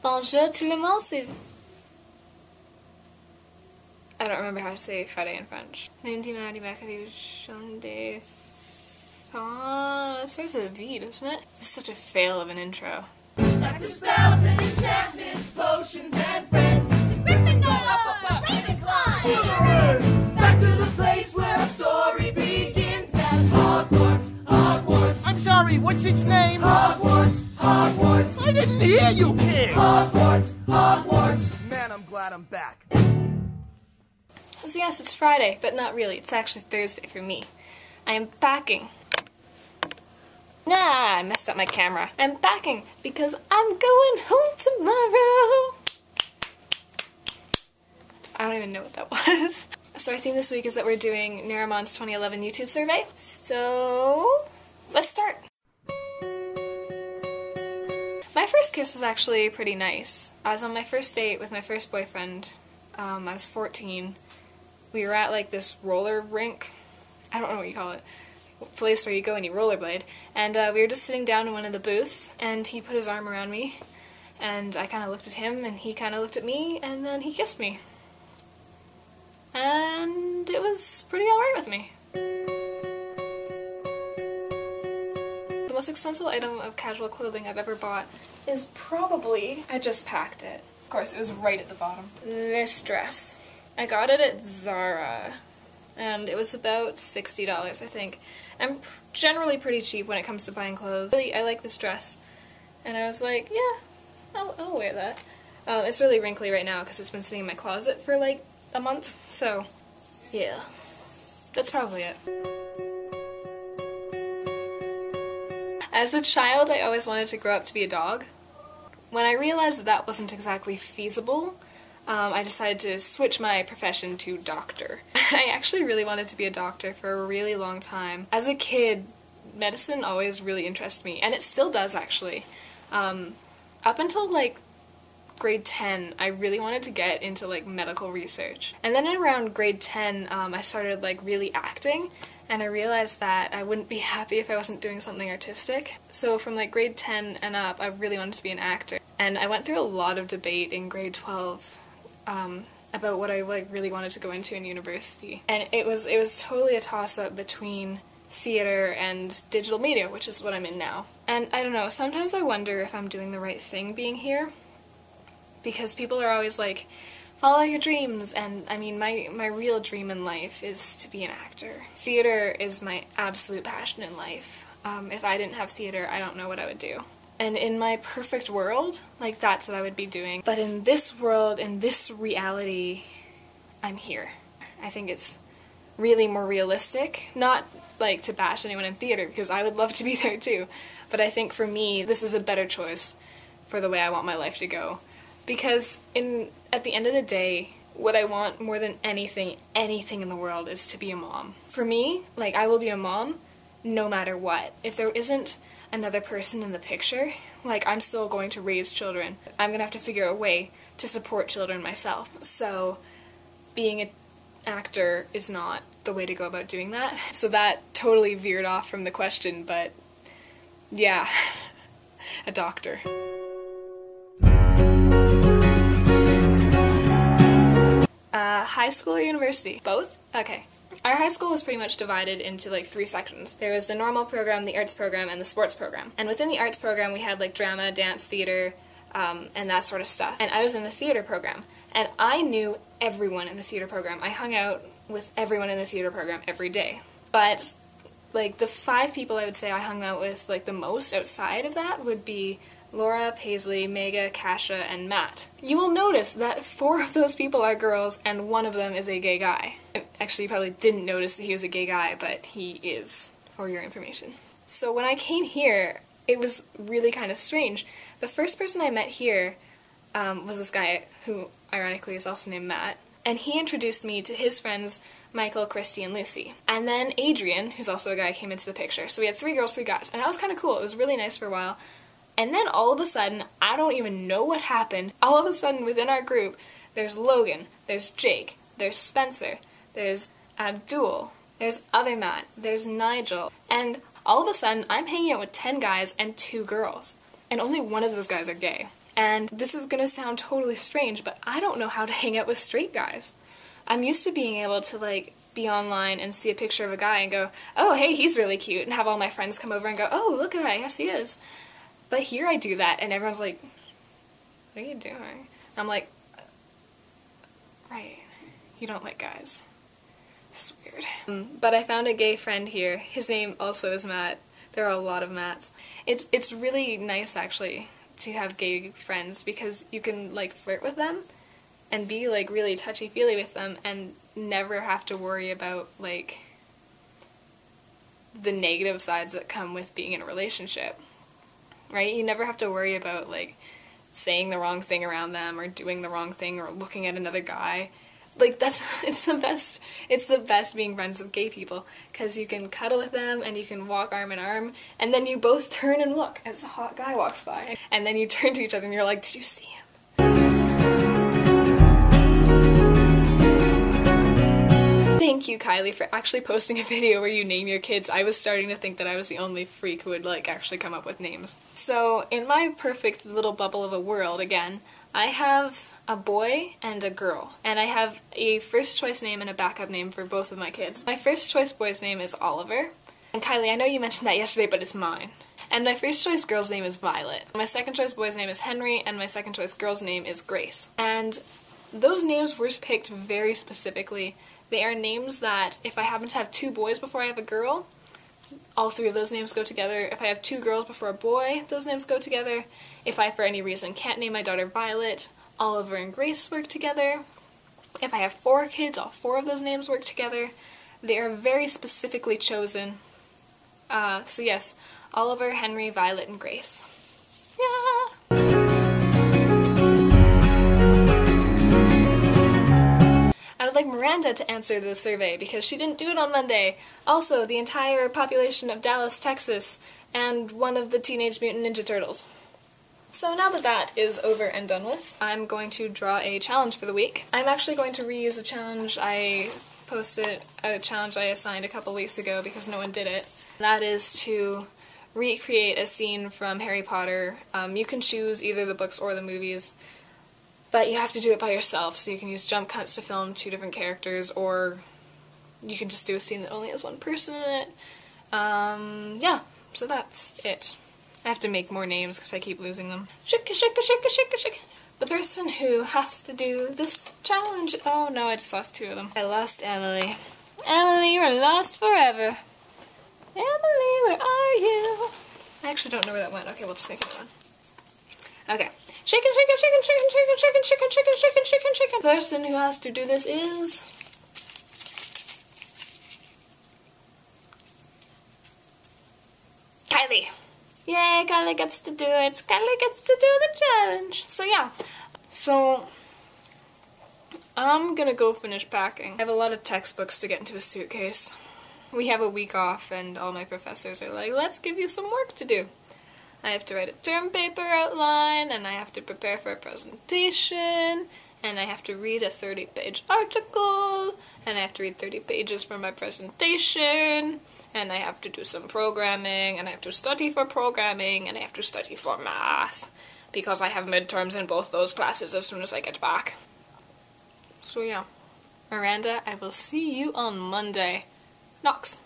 Bonjour tout le monde, c'est... I don't remember how to say Friday in French. Lundi, mardi, mercredi, jeudi... It starts with a V, doesn't it? It's such a fail of an intro. Back to spells and enchantments, potions and friends. The Gryffindor! Ravenclaw! Back to the place where our story begins at Hogwarts, Hogwarts. I'm sorry, what's its name? Hogwarts, Hogwarts. I didn't hear you, kid! Hogwarts, Hogwarts. Man, I'm glad I'm back. So yes, it's Friday, but not really. It's actually Thursday for me. I am packing. Nah, I messed up my camera. I'm packing because I'm going home tomorrow. I don't even know what that was. So our theme this week is that we're doing Naramon's 2011 YouTube survey. So, let's start. My first kiss was actually pretty nice. I was on my first date with my first boyfriend. I was 14. We were at like this roller rink. I don't know what you call it. Place where you go and you rollerblade, and we were just sitting down in one of the booths, and he put his arm around me, and I kind of looked at him, and he kind of looked at me, and then he kissed me. And it was pretty alright with me. The most expensive item of casual clothing I've ever bought is probably... I just packed it. Of course, it was right at the bottom. This dress. I got it at Zara. And it was about $60, I think. I'm generally pretty cheap when it comes to buying clothes. Really, I like this dress. And I was like, yeah, I'll wear that. It's really wrinkly right now because it's been sitting in my closet for like a month. So, yeah. That's probably it. As a child, I always wanted to grow up to be a dog. When I realized that that wasn't exactly feasible, I decided to switch my profession to doctor. I actually really wanted to be a doctor for a really long time. As a kid, medicine always really interested me, and it still does actually. Up until like grade 10, I really wanted to get into like medical research. And then around grade 10, I started like really acting, and I realized that I wouldn't be happy if I wasn't doing something artistic. So from like grade 10 and up, I really wanted to be an actor. And I went through a lot of debate in grade 12 about what I like really wanted to go into in university. And it was totally a toss-up between theater and digital media, which is what I'm in now. And I don't know, sometimes I wonder if I'm doing the right thing being here, because people are always like, follow your dreams, and I mean, my real dream in life is to be an actor. Theater is my absolute passion in life. If I didn't have theater, I don't know what I would do. And in my perfect world, like, that's what I would be doing. But in this world, in this reality, I'm here. I think it's really more realistic. Not, like, to bash anyone in theater, because I would love to be there too. But I think for me, this is a better choice for the way I want my life to go. Because at the end of the day, what I want more than anything in the world is to be a mom. For me, like, I will be a mom no matter what. If there isn't another person in the picture, like, I'm still going to raise children. I'm gonna have to figure a way to support children myself. So being an actor is not the way to go about doing that. So that totally veered off from the question, but yeah, a doctor. High school or university? Both? Okay. Our high school was pretty much divided into like 3 sections. There was the normal program, the arts program, and the sports program. And within the arts program we had like drama, dance, theater, and that sort of stuff. And I was in the theater program. And I knew everyone in the theater program. I hung out with everyone in the theater program every day. But like the 5 people I would say I hung out with like the most outside of that would be Laura, Paisley, Mega, Kasha, and Matt. You will notice that 4 of those people are girls and 1 of them is a gay guy. Actually, you probably didn't notice that he was a gay guy, but he is, for your information. So when I came here, it was really kind of strange. The first person I met here was this guy who, ironically, is also named Matt, and he introduced me to his friends Michael, Christy, and Lucy. And then Adrian, who's also a guy, came into the picture. So we had 3 girls, 3 guys, and that was kind of cool. It was really nice for a while. And then all of a sudden, I don't even know what happened, all of a sudden within our group, there's Logan, there's Jake, there's Spencer, there's Abdul, there's other Matt, there's Nigel, and all of a sudden I'm hanging out with 10 guys and 2 girls. And only one of those guys are gay. And this is gonna sound totally strange, but I don't know how to hang out with straight guys. I'm used to being able to like be online and see a picture of a guy and go, oh hey, he's really cute, and have all my friends come over and go, oh look at that, yes he is. But here I do that and everyone's like, what are you doing? And I'm like, right, you don't like guys. It's weird. But I found a gay friend here. His name also is Matt. There are a lot of Matts. It's really nice actually to have gay friends because you can like flirt with them and be like really touchy-feely with them and never have to worry about like the negative sides that come with being in a relationship, right? You never have to worry about like saying the wrong thing around them or doing the wrong thing or looking at another guy. Like it's the best being friends with gay people because you can cuddle with them and you can walk arm in arm and then you both turn and look as a hot guy walks by and then you turn to each other and you're like, did you see him? Thank you, Kylie, for actually posting a video where you name your kids. I was starting to think that I was the only freak who would like actually come up with names. So in my perfect little bubble of a world, again, I have a boy and a girl, and I have a first choice name and a backup name for both of my kids. My first choice boy's name is Oliver, and Kylie, I know you mentioned that yesterday, but it's mine. And my first choice girl's name is Violet. My second choice boy's name is Henry, and my second choice girl's name is Grace. And those names were picked very specifically. They are names that if I happen to have two boys before I have a girl, all three of those names go together. If I have two girls before a boy, those names go together. If I, for any reason, can't name my daughter Violet, Oliver and Grace work together. If I have 4 kids, all 4 of those names work together. They are very specifically chosen. So yes, Oliver, Henry, Violet, and Grace. Yeah! I would like Miranda to answer the survey because she didn't do it on Monday. Also, the entire population of Dallas, Texas, and one of the Teenage Mutant Ninja Turtles. So now that that is over and done with, I'm going to draw a challenge for the week. I'm actually going to reuse a challenge I posted, a challenge I assigned a couple weeks ago because no one did it. That is to recreate a scene from Harry Potter. You can choose either the books or the movies, but you have to do it by yourself, so you can use jump cuts to film 2 different characters, or you can just do a scene that only has 1 person in it. Yeah, so that's it. I have to make more names because I keep losing them. Shika, shika, shika, shika, shika. The person who has to do this challenge. Oh no, I just lost 2 of them. I lost Emily. Emily, you're lost forever. Emily, where are you? I actually don't know where that went. Okay, we'll just make a new one. Okay. Chicken, chicken, chicken, chicken, chicken, chicken, chicken, chicken, chicken, chicken, chicken. The person who has to do this is Kylie. Yay, Kylie gets to do it. Kylie gets to do the challenge. So yeah. So I'm gonna go finish packing. I have a lot of textbooks to get into a suitcase. We have a week off and all my professors are like, let's give you some work to do. I have to write a term paper outline, and I have to prepare for a presentation, and I have to read a 30-page article, and I have to read 30 pages for my presentation, and I have to do some programming, and I have to study for programming, and I have to study for math, because I have midterms in both those classes as soon as I get back. So yeah. Miranda, I will see you on Monday. Knox.